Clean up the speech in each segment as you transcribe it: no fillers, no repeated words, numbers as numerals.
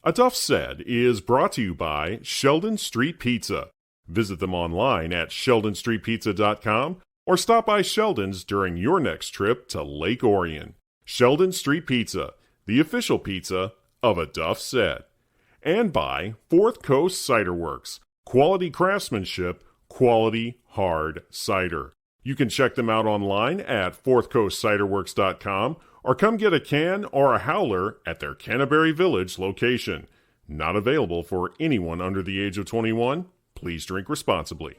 Enough Said is brought to you by Sheldon Street Pizza. Visit them online at sheldonstreetpizza.com or stop by Sheldon's during your next trip to Lake Orion. Sheldon Street Pizza, the official pizza of Enough Said. And by Fourth Coast Cider Works, quality craftsmanship, quality hard cider. You can check them out online at fourthcoastciderworks.com or come get a can or a howler at their Canterbury Village location. Not available for anyone under the age of 21. Please drink responsibly.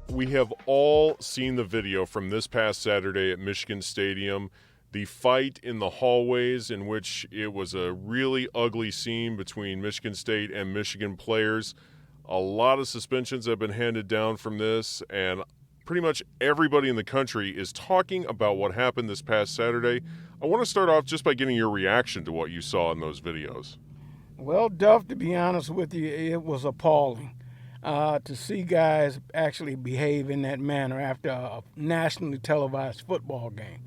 We have all seen the video from this past Saturday at Michigan Stadium. The fight in the hallways, in which it was a really ugly scene between Michigan State and Michigan players. A lot of suspensions have been handed down from this, and pretty much everybody in the country is talking about what happened this past Saturday. I want to start off just by getting your reaction to what you saw in those videos. Well, Duff, to be honest with you, it was appalling to see guys actually behave in that manner after a nationally televised football game.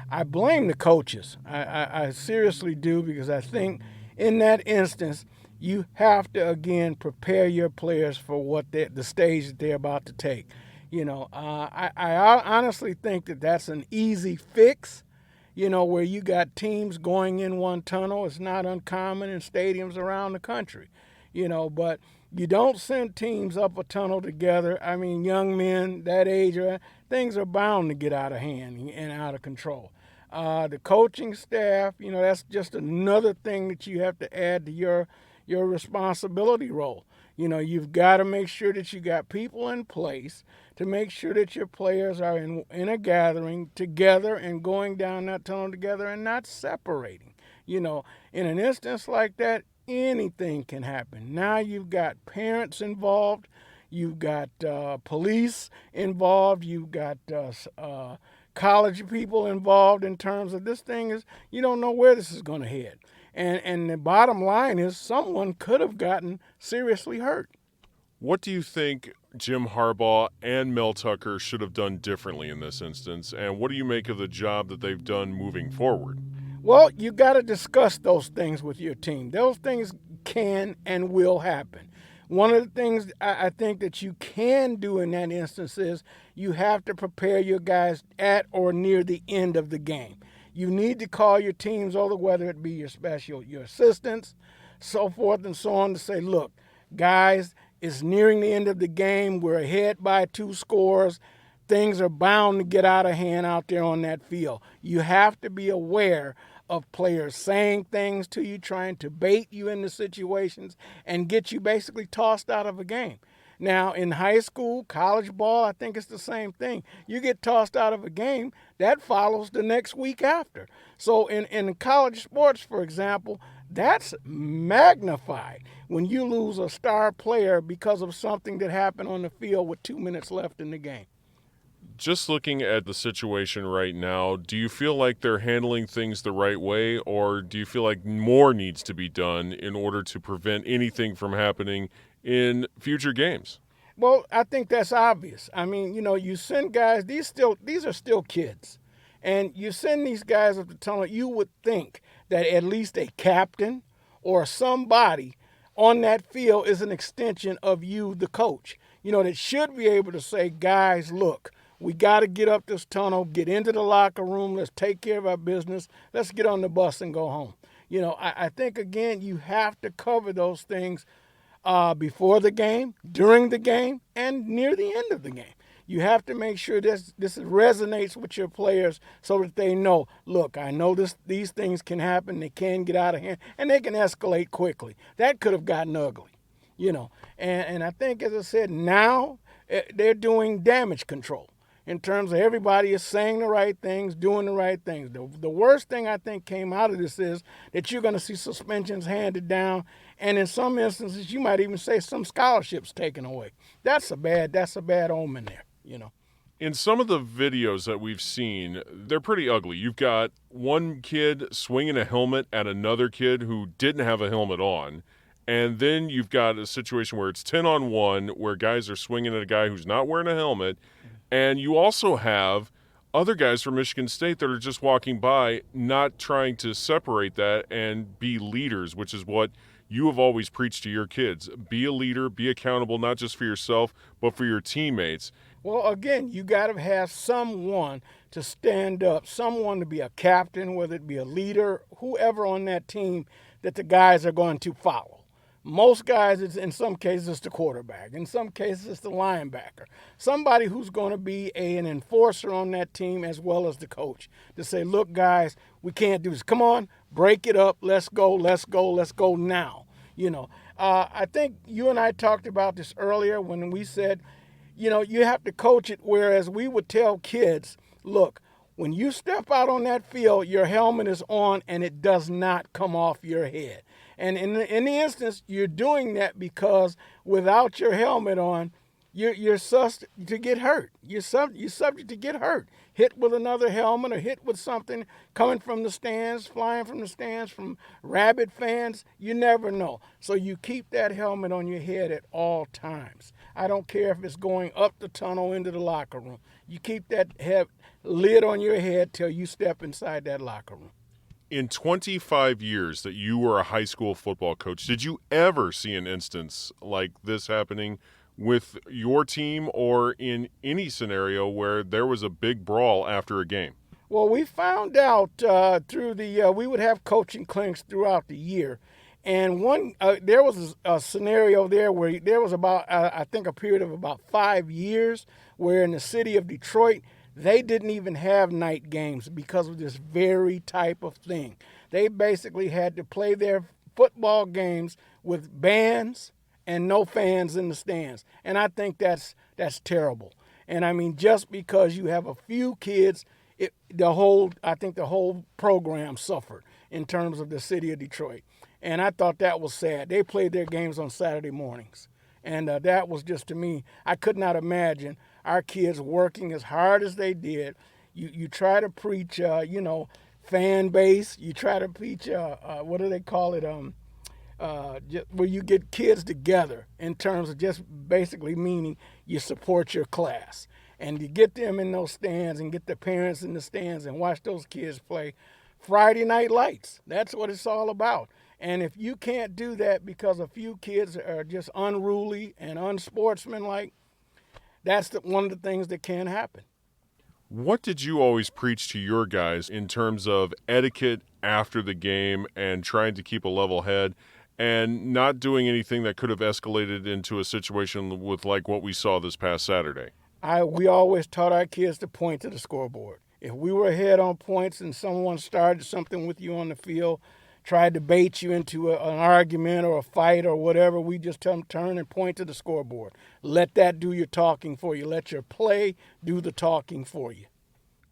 I blame the coaches. I seriously do, because I think in that instance, you have to, again, prepare your players for what the stage that they're about to take. I honestly think that that's an easy fix, where you got teams going in one tunnel. It's not uncommon in stadiums around the country, but you don't send teams up a tunnel together. I mean, young men that age, things are bound to get out of hand and out of control. The coaching staff, that's just another thing that you have to add to your responsibility role. You've got to make sure that you got people in place to make sure that your players are in a gathering together and going down that tunnel together and not separating. In an instance like that, anything can happen. Now you've got parents involved, you've got police involved, you've got college people involved in terms of this thing is, you don't know where this is going to head. And the bottom line is someone could have gotten seriously hurt. What do you think Jim Harbaugh and Mel Tucker should have done differently in this instance? And what do you make of the job that they've done moving forward? Well, you got to discuss those things with your team. Those things can and will happen. One of the things I think that you can do in that instance is you have to prepare your guys at or near the end of the game. You need to call your teams over, whether it be your assistants, so forth and so on, to say, look, guys, it's nearing the end of the game. We're ahead by 2 scores. Things are bound to get out of hand out there on that field. You have to be aware of players saying things to you, trying to bait you into situations and get you basically tossed out of a game. Now, in high school, college ball, I think it's the same thing. You get tossed out of a game, that follows the next week after. So in college sports, for example, that's magnified when you lose a star player because of something that happened on the field with 2 minutes left in the game. Just looking at the situation right now, do you feel like they're handling things the right way, or do you feel like more needs to be done in order to prevent anything from happening in future games? Well, I think that's obvious. I mean, you send guys, these are still kids. And you send these guys up the tunnel, you would think that at least a captain or somebody on that field is an extension of you, the coach. That should be able to say, guys, look, we got to get up this tunnel, get into the locker room, let's take care of our business, let's get on the bus and go home. I think, again, you have to cover those things before the game, during the game, and near the end of the game. You have to make sure this resonates with your players so that they know, look, I know these things can happen, they can get out of hand, and they can escalate quickly. That could have gotten ugly, And I think, as I said, now they're doing damage control in terms of everybody is saying the right things, doing the right things. The worst thing I think came out of this is that you're going to see suspensions handed down, and in some instances, you might even say some scholarships taken away. That's a bad omen there. In some of the videos that we've seen, they're pretty ugly. You've got one kid swinging a helmet at another kid who didn't have a helmet on, and then you've got a situation where it's 10-on-1, where guys are swinging at a guy who's not wearing a helmet, And you also have other guys from Michigan State that are just walking by, not trying to separate that and be leaders, which is what you have always preached to your kids. Be a leader, be accountable, not just for yourself, but for your teammates. Well, again, you got to have someone to stand up, someone to be a captain, whether it be a leader, whoever on that team that the guys are going to follow. Most guys, in some cases, it's the quarterback. In some cases, it's the linebacker. Somebody who's going to be an enforcer on that team as well as the coach to say, look, guys, we can't do this. Come on, break it up. Let's go now. I think you and I talked about this earlier when we said, you have to coach it, whereas we would tell kids, look, when you step out on that field, your helmet is on and it does not come off your head. And in the instance, you're doing that because without your helmet on, you're subject to get hurt. You're subject to get hurt. Hit with another helmet or hit with something coming from the stands, flying from the stands, from rabid fans. You never know. So you keep that helmet on your head at all times. I don't care if it's going up the tunnel into the locker room. You keep that lid on your head till you step inside that locker room. In 25 years that you were a high school football coach, did you ever see an instance like this happening with your team or in any scenario where there was a big brawl after a game? Well, we found out through we would have coaching clinics throughout the year. And there was a scenario there where there was about, I think, a period of about 5 years where in the city of Detroit, they didn't even have night games because of this very type of thing. They basically had to play their football games with bands and no fans in the stands. And I think that's terrible. And I mean, just because you have a few kids, the whole program suffered in terms of the city of Detroit. And I thought that was sad. They played their games on Saturday mornings. And that was just, to me, I could not imagine our kids working as hard as they did. You try to preach, fan base. You try to preach, what do they call it? Where you get kids together in terms of just basically meaning you support your class. And you get them in those stands and get the parents in the stands and watch those kids play. Friday Night Lights, that's what it's all about. And if you can't do that because a few kids are just unruly and unsportsmanlike, that's one of the things that can happen. What did you always preach to your guys in terms of etiquette after the game and trying to keep a level head and not doing anything that could have escalated into a situation with like what we saw this past Saturday? We always taught our kids to point to the scoreboard. If we were ahead on points and someone started something with you on the field, tried to bait you into an argument or a fight or whatever, we just tell them turn and point to the scoreboard. Let that do your talking for you. Let your play do the talking for you.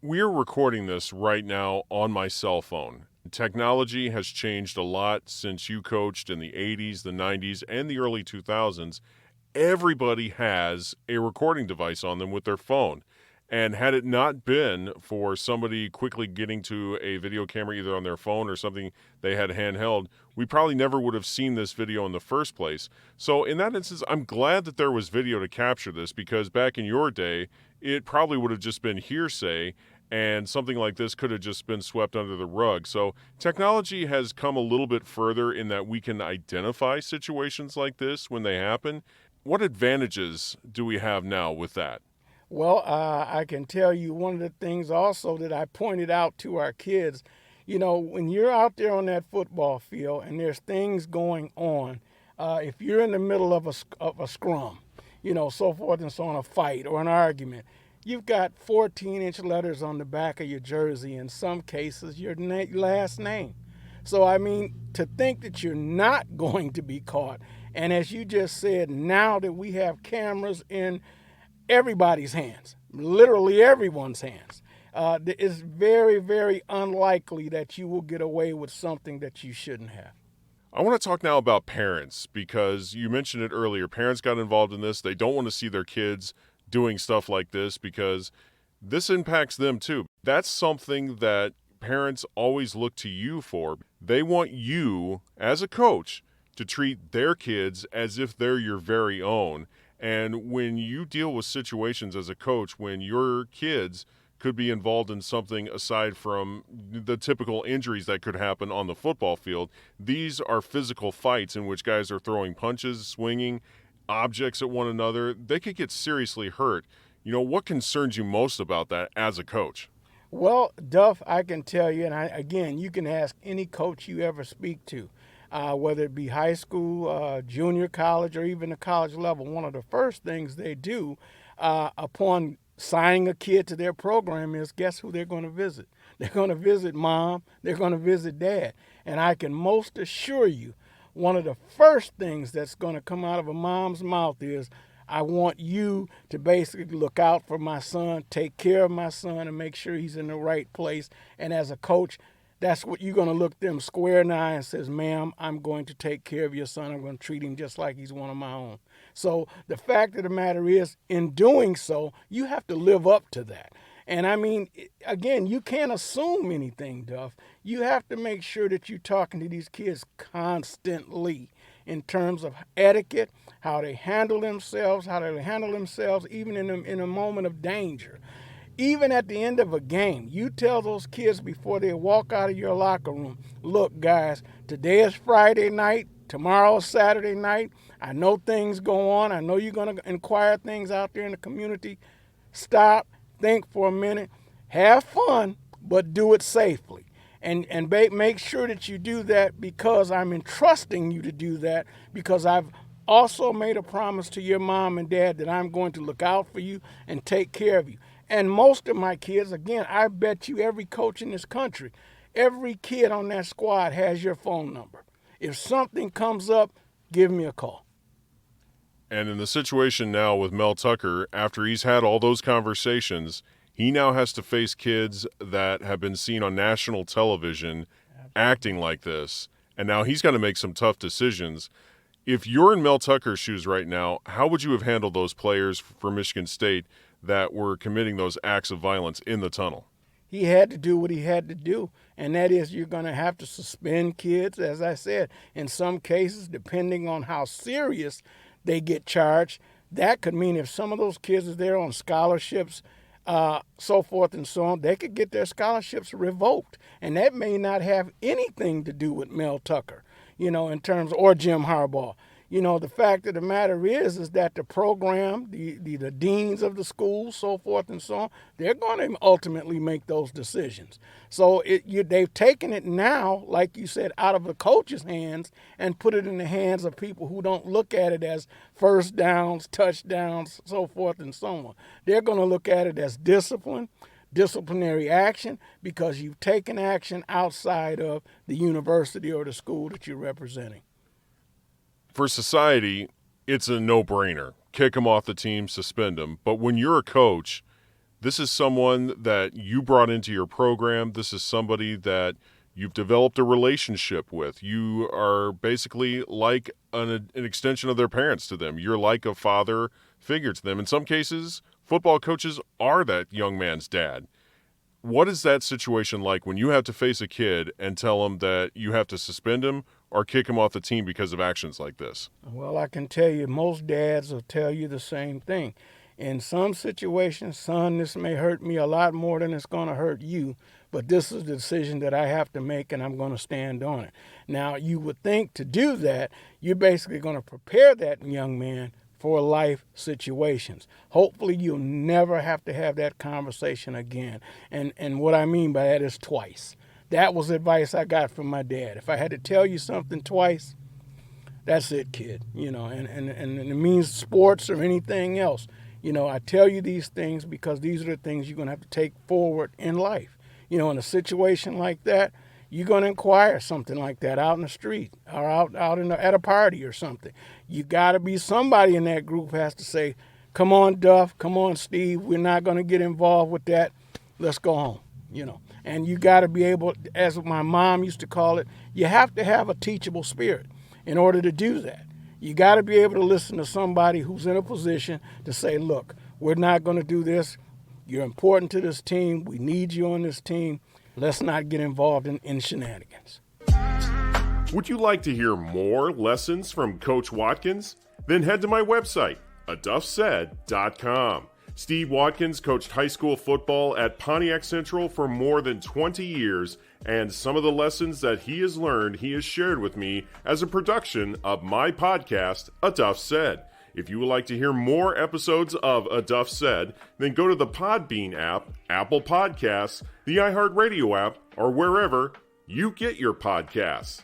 We're recording this right now on my cell phone. Technology has changed a lot since you coached in the 80s, the 90s, and the early 2000s. Everybody has a recording device on them with their phone. And had it not been for somebody quickly getting to a video camera either on their phone or something they had handheld, we probably never would have seen this video in the first place. So in that instance, I'm glad that there was video to capture this, because back in your day, it probably would have just been hearsay and something like this could have just been swept under the rug. So technology has come a little bit further in that we can identify situations like this when they happen. What advantages do we have now with that? Well, I can tell you one of the things also that I pointed out to our kids, when you're out there on that football field and there's things going on, if you're in the middle of a scrum, so forth and so on, a fight or an argument, you've got 14-inch letters on the back of your jersey, in some cases your last name. So, I mean, to think that you're not going to be caught, and as you just said, now that we have cameras in everybody's hands, literally everyone's hands, it's very, very unlikely that you will get away with something that you shouldn't have. I want to talk now about parents, because you mentioned it earlier. Parents got involved in this. They don't want to see their kids doing stuff like this because this impacts them too. That's something that parents always look to you for. They want you, as a coach, to treat their kids as if they're your very own. And when you deal with situations as a coach, when your kids could be involved in something aside from the typical injuries that could happen on the football field, these are physical fights in which guys are throwing punches, swinging objects at one another. They could get seriously hurt. What concerns you most about that as a coach? Well, Duff, I can tell you, and again, you can ask any coach you ever speak to, whether it be high school, junior college, or even the college level. One of the first things they do upon signing a kid to their program is, guess who they're going to visit? They're going to visit mom. They're going to visit dad. And I can most assure you, one of the first things that's going to come out of a mom's mouth is, I want you to basically look out for my son, take care of my son, and make sure he's in the right place. And as a coach, that's what you're going to look them square in the eye and says, ma'am, I'm going to take care of your son. I'm going to treat him just like he's one of my own. So the fact of the matter is, in doing so, you have to live up to that. And I mean, again, you can't assume anything, Duff. You have to make sure that you're talking to these kids constantly in terms of etiquette, how they handle themselves, even in a moment of danger. Even at the end of a game, you tell those kids before they walk out of your locker room, look, guys, today is Friday night, tomorrow is Saturday night. I know things go on. I know you're going to inquire things out there in the community. Stop, think for a minute, have fun, but do it safely. And make sure that you do that, because I'm entrusting you to do that, because I've also made a promise to your mom and dad that I'm going to look out for you and take care of you. And most of my kids, again, I bet you every coach in this country, every kid on that squad has your phone number. If something comes up, give me a call. And in the situation now with Mel Tucker, after he's had all those conversations, he now has to face kids that have been seen on national television acting like this. And now he's got to make some tough decisions. If you're in Mel Tucker's shoes right now, how would you have handled those players for Michigan State that were committing those acts of violence in the tunnel? He had to do what he had to do, and that is, you're going to have to suspend kids, as I said. In some cases, depending on how serious they get charged, that could mean if some of those kids are there on scholarships, so forth and so on, they could get their scholarships revoked. And that may not have anything to do with Mel Tucker, in terms, or Jim Harbaugh. The fact of the matter is that the program, the deans of the schools, so forth and so on, they're going to ultimately make those decisions. So they've taken it now, like you said, out of the coach's hands and put it in the hands of people who don't look at it as first downs, touchdowns, so forth and so on. They're going to look at it as disciplinary action, because you've taken action outside of the university or the school that you're representing. For society, it's a no-brainer. Kick them off the team, suspend them. But when you're a coach, this is someone that you brought into your program. This is somebody that you've developed a relationship with. You are basically like an extension of their parents to them. You're like a father figure to them. In some cases, football coaches are that young man's dad. What is that situation like when you have to face a kid and tell him that you have to suspend him or kick him off the team because of actions like this? Well, I can tell you, most dads will tell you the same thing. In some situations, son, this may hurt me a lot more than it's going to hurt you, but this is the decision that I have to make, and I'm going to stand on it. Now, you would think to do that, you're basically going to prepare that young man for life situations. Hopefully, you'll never have to have that conversation again. And what I mean by that is twice. That was advice I got from my dad. If I had to tell you something twice, that's it, kid. And it means sports or anything else. I tell you these things because these are the things you're going to have to take forward in life. In a situation like that, you're going to inquire something like that out in the street or at a party or something. You got to be somebody in that group has to say, come on, Duff, come on, Steve, we're not going to get involved with that. Let's go home, And you got to be able, as my mom used to call it, you have to have a teachable spirit in order to do that. You got to be able to listen to somebody who's in a position to say, look, we're not going to do this. You're important to this team. We need you on this team. Let's not get involved in shenanigans. Would you like to hear more lessons from Coach Watkins? Then head to my website, aduffsaid.com. Steve Watkins coached high school football at Pontiac Central for more than 20 years, and some of the lessons that he has learned he has shared with me as a production of my podcast, A Duff Said. If you would like to hear more episodes of A Duff Said, then go to the Podbean app, Apple Podcasts, the iHeartRadio app, or wherever you get your podcasts.